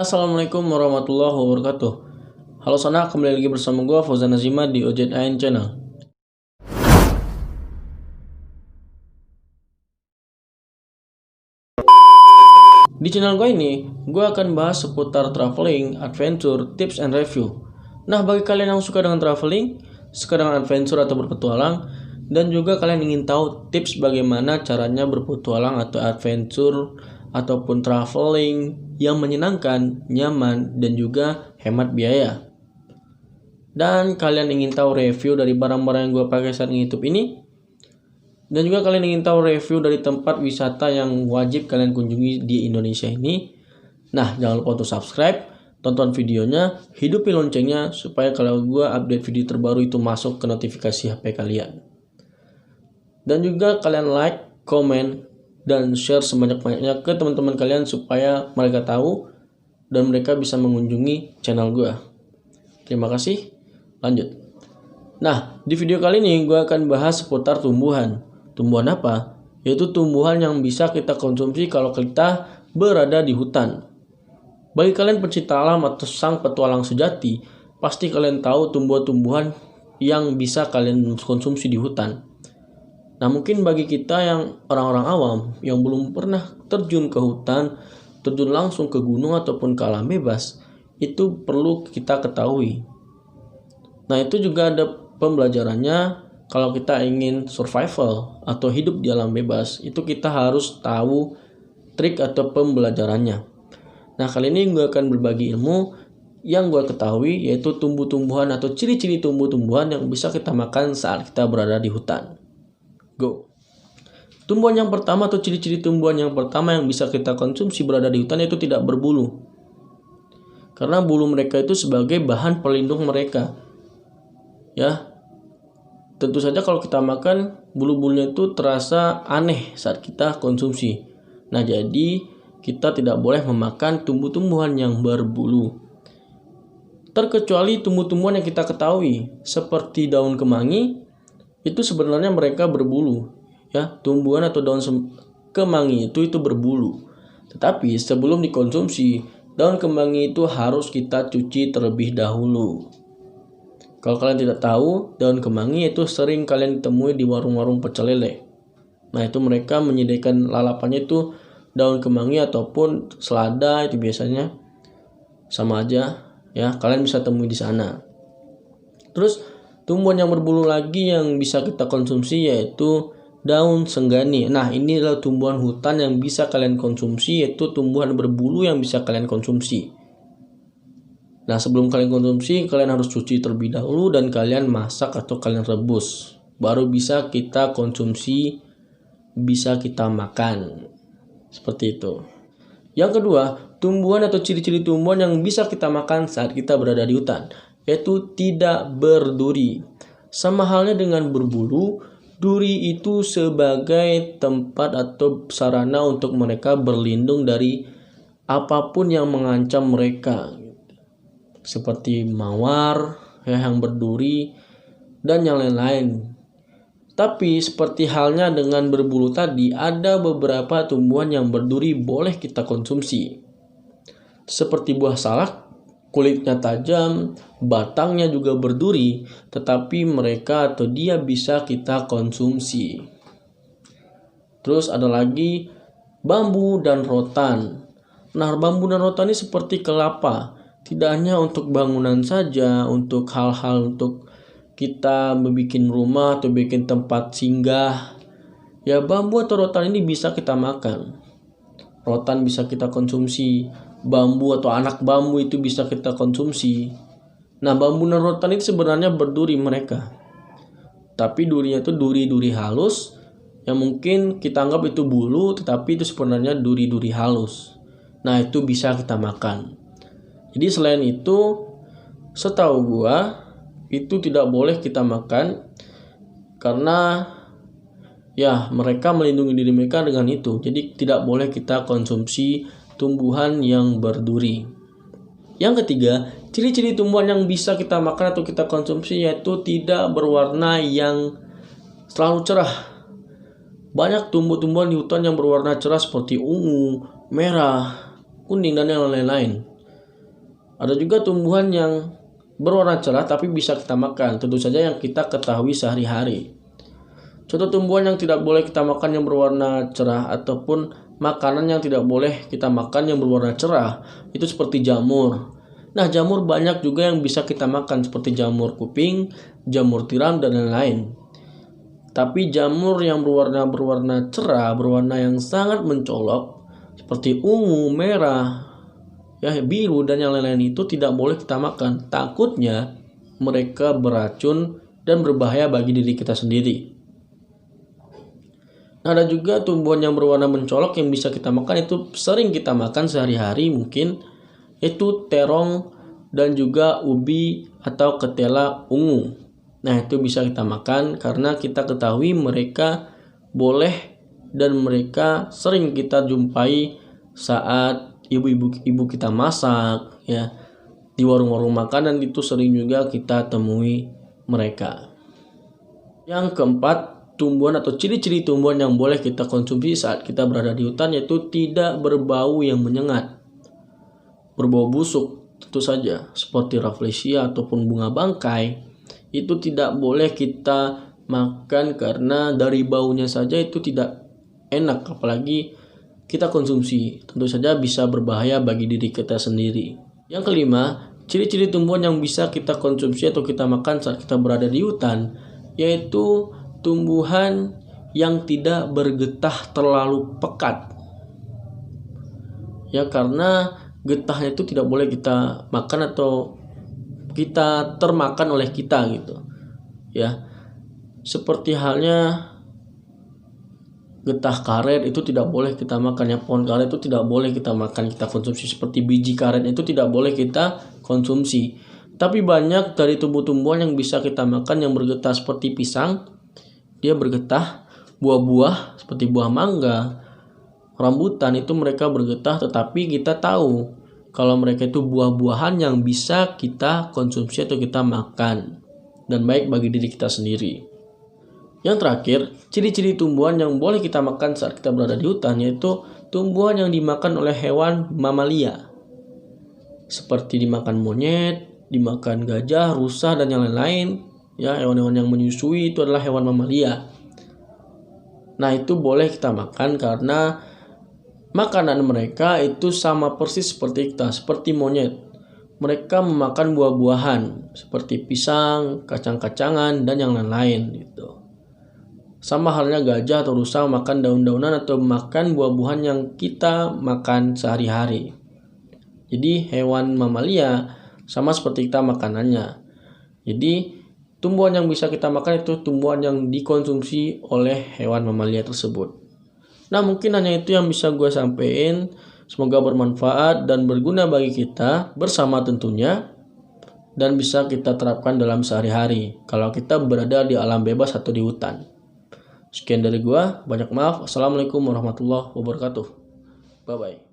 Assalamualaikum warahmatullahi wabarakatuh. Halo Sana, kembali lagi bersama gue Fauzan Nazima di OJIN Channel. Di channel gue ini, gue akan bahas seputar traveling, adventure, tips, and review. Nah, bagi kalian yang suka dengan traveling, suka dengan adventure atau berpetualang, dan juga kalian ingin tahu tips bagaimana caranya berpetualang atau adventure ataupun traveling yang menyenangkan, nyaman, dan juga hemat biaya. Dan kalian ingin tahu review dari barang-barang yang gue pakai saat YouTube ini, dan juga kalian ingin tahu review dari tempat wisata yang wajib kalian kunjungi di Indonesia ini. Nah, jangan lupa untuk subscribe, tonton videonya, hidupi loncengnya supaya kalau gue update video terbaru itu masuk ke notifikasi HP kalian. Dan juga kalian like, komen, dan share sebanyak-banyaknya ke teman-teman kalian supaya mereka tahu dan mereka bisa mengunjungi channel gue. Terima kasih. Lanjut. Nah, di video kali ini gue akan bahas seputar tumbuhan. Tumbuhan apa? Yaitu tumbuhan yang bisa kita konsumsi kalau kita berada di hutan. Bagi kalian pecinta alam atau sang petualang sejati, pasti kalian tahu tumbuhan-tumbuhan yang bisa kalian konsumsi di hutan. Nah, mungkin bagi kita yang orang-orang awam yang belum pernah terjun ke hutan, terjun langsung ke gunung ataupun ke alam bebas, itu perlu kita ketahui. Nah, itu juga ada pembelajarannya. Kalau kita ingin survival atau hidup di alam bebas, itu kita harus tahu trik atau pembelajarannya. Nah, kali ini gue akan berbagi ilmu yang gue ketahui, yaitu tumbuh-tumbuhan atau ciri-ciri tumbuh-tumbuhan yang bisa kita makan saat kita berada di hutan. Go! Tumbuhan yang pertama atau ciri-ciri tumbuhan yang pertama yang bisa kita konsumsi berada di hutan yaitu tidak berbulu. Karena bulu mereka itu sebagai bahan pelindung mereka. Ya, tentu saja kalau kita makan, bulu-bulunya itu terasa aneh saat kita konsumsi. Nah, jadi kita tidak boleh memakan tumbuh-tumbuhan yang berbulu. Terkecuali tumbuh-tumbuhan yang kita ketahui, seperti daun kemangi, itu sebenarnya mereka berbulu. Ya, tumbuhan atau daun kemangi itu berbulu. Tetapi sebelum dikonsumsi, daun kemangi itu harus kita cuci terlebih dahulu. Kalau kalian tidak tahu, daun kemangi itu sering kalian temui di warung-warung pecel lele. Nah, itu mereka menyediakan lalapannya itu daun kemangi ataupun selada, itu biasanya sama aja ya, kalian bisa temui di sana. Terus tumbuhan yang berbulu lagi yang bisa kita konsumsi yaitu daun senggani. Nah, ini adalah tumbuhan hutan yang bisa kalian konsumsi, yaitu tumbuhan berbulu yang bisa kalian konsumsi. Nah, sebelum kalian konsumsi, kalian harus cuci terlebih dahulu dan kalian masak atau kalian rebus. Baru bisa kita konsumsi, bisa kita makan. Seperti itu. Yang kedua, tumbuhan atau ciri-ciri tumbuhan yang bisa kita makan saat kita berada di hutan, yaitu tidak berduri. Sama halnya dengan berbulu, duri itu sebagai tempat atau sarana untuk mereka berlindung dari apapun yang mengancam mereka. Seperti mawar yang berduri dan yang lain-lain. Tapi seperti halnya dengan berbulu tadi, ada beberapa tumbuhan yang berduri boleh kita konsumsi. Seperti buah salak, kulitnya tajam, batangnya juga berduri, tetapi mereka atau dia bisa kita konsumsi. Terus ada lagi bambu dan rotan. Nah, bambu dan rotan ini seperti kelapa. Tidak hanya untuk bangunan saja, untuk hal-hal untuk kita membuat rumah atau bikin tempat singgah. Ya, bambu atau rotan ini bisa kita makan. Rotan bisa kita konsumsi. Bambu atau anak bambu itu bisa kita konsumsi. Nah, bambu dan rotan itu sebenarnya berduri mereka. Tapi durinya itu duri-duri halus yang mungkin kita anggap itu bulu, tetapi itu sebenarnya duri-duri halus. Nah, itu bisa kita makan. Jadi selain itu, setahu gua itu tidak boleh kita makan karena ya mereka melindungi diri mereka dengan itu. Jadi tidak boleh kita konsumsi tumbuhan yang berduri. Yang ketiga, ciri-ciri tumbuhan yang bisa kita makan atau kita konsumsi yaitu tidak berwarna yang selalu cerah. Banyak tumbuh-tumbuhan di hutan yang berwarna cerah seperti ungu, merah, kuning, dan yang lain-lain. Ada juga tumbuhan yang berwarna cerah tapi bisa kita makan, tentu saja yang kita ketahui sehari-hari. Contoh tumbuhan yang tidak boleh kita makan yang berwarna cerah ataupun makanan yang tidak boleh kita makan yang berwarna cerah itu seperti jamur. Nah, jamur banyak juga yang bisa kita makan seperti jamur kuping, jamur tiram, dan lain-lain. Tapi jamur yang berwarna cerah, berwarna yang sangat mencolok seperti ungu, merah, ya biru dan yang lain-lain itu tidak boleh kita makan. Takutnya mereka beracun dan berbahaya bagi diri kita sendiri. Nah, ada juga tumbuhan yang berwarna mencolok yang bisa kita makan, itu sering kita makan sehari-hari mungkin, itu terong dan juga ubi atau ketela ungu. Nah, itu bisa kita makan karena kita ketahui mereka boleh dan mereka sering kita jumpai saat ibu kita masak, ya. Di warung-warung makanan itu sering juga kita temui mereka. Yang keempat, tumbuhan atau ciri-ciri tumbuhan yang boleh kita konsumsi saat kita berada di hutan yaitu tidak berbau yang menyengat. Berbau busuk tentu saja seperti rafflesia ataupun bunga bangkai itu tidak boleh kita makan karena dari baunya saja itu tidak enak, apalagi kita konsumsi. Tentu saja bisa berbahaya bagi diri kita sendiri. Yang kelima, ciri-ciri tumbuhan yang bisa kita konsumsi atau kita makan saat kita berada di hutan yaitu tumbuhan yang tidak bergetah terlalu pekat. Ya, karena getahnya itu tidak boleh kita makan atau kita termakan oleh kita gitu. Ya. Seperti halnya getah karet itu tidak boleh kita makan, ya. Pohon karet itu tidak boleh kita makan, kita konsumsi. Seperti biji karet itu tidak boleh kita konsumsi. Tapi banyak dari tumbuh-tumbuhan yang bisa kita makan yang bergetah seperti pisang. Dia bergetah, buah-buah seperti buah mangga, rambutan itu mereka bergetah, tetapi kita tahu kalau mereka itu buah-buahan yang bisa kita konsumsi atau kita makan dan baik bagi diri kita sendiri. Yang terakhir, ciri-ciri tumbuhan yang boleh kita makan saat kita berada di hutan yaitu tumbuhan yang dimakan oleh hewan mamalia. Seperti dimakan monyet, dimakan gajah, rusa, dan yang lain-lain. Ya, hewan-hewan yang menyusui itu adalah hewan mamalia. Nah, itu boleh kita makan karena makanan mereka itu sama persis seperti kita, seperti monyet. Mereka memakan buah-buahan seperti pisang, kacang-kacangan, dan yang lain-lain gitu. Sama halnya gajah atau rusa makan daun-daunan atau makan buah-buahan yang kita makan sehari-hari. Jadi hewan mamalia sama seperti kita makanannya. Jadi tumbuhan yang bisa kita makan itu tumbuhan yang dikonsumsi oleh hewan mamalia tersebut. Nah, mungkin hanya itu yang bisa gue sampaikan. Semoga bermanfaat dan berguna bagi kita bersama tentunya. Dan bisa kita terapkan dalam sehari-hari kalau kita berada di alam bebas atau di hutan. Sekian dari gue. Banyak maaf. Assalamualaikum warahmatullahi wabarakatuh. Bye-bye.